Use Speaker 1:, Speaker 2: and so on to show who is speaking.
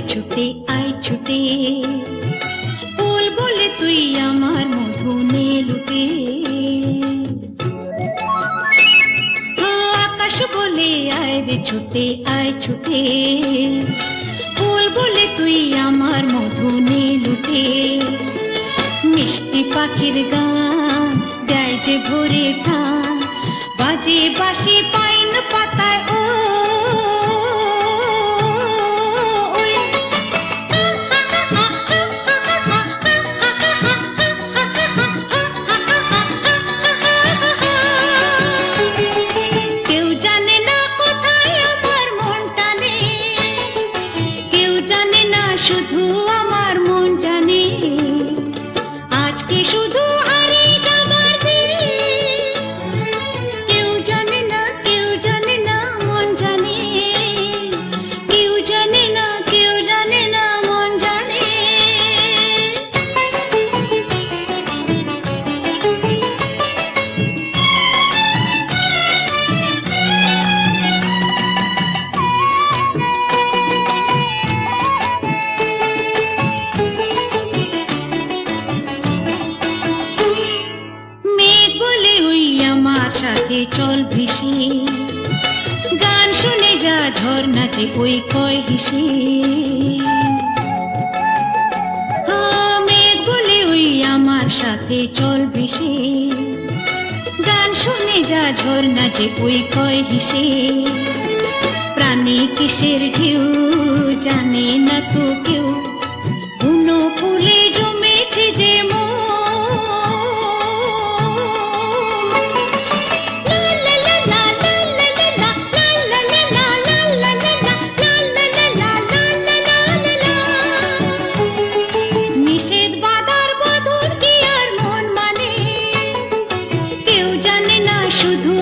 Speaker 1: ছুটে আয় ছুটে, ফুল বলে তুই আমার মধু নে লুটে। আকাশ বলে আয় রে ছুটে আয় ছুটে, ফুল বলে তুই আমার মধু নে লুটে। মিষ্টি পাখির গান দেয় যে ভোরে টান, বাজে বাঁশি পাইন পাতায় ও কেউ জানে না কোথায় আমার মন টানে, কেউ জানে না শুধু আমার মন জানে। আজকে শুধু হারিয়ে যাবার দিন, কেউ জানে না মন জানে, কেউ জানে না মন জানে। মেঘ বলে ওই আমার সাথে চল ভেসে, গান শুনে যা ঝর্ণাতে ওই কয় হেসে। মেঘ বলে ওই আমার সাথে চল ভেসে, গান শুনে যা ঝর্ণাতে ওই কয় হেসে। প্রাণে কিসের ঢেউ জানে না তো কেউ, কোনো ফুলে জমেছে যে মন। নিষেধ বাধার বদল কি আর মন মানে, কেউ জানে না শুধু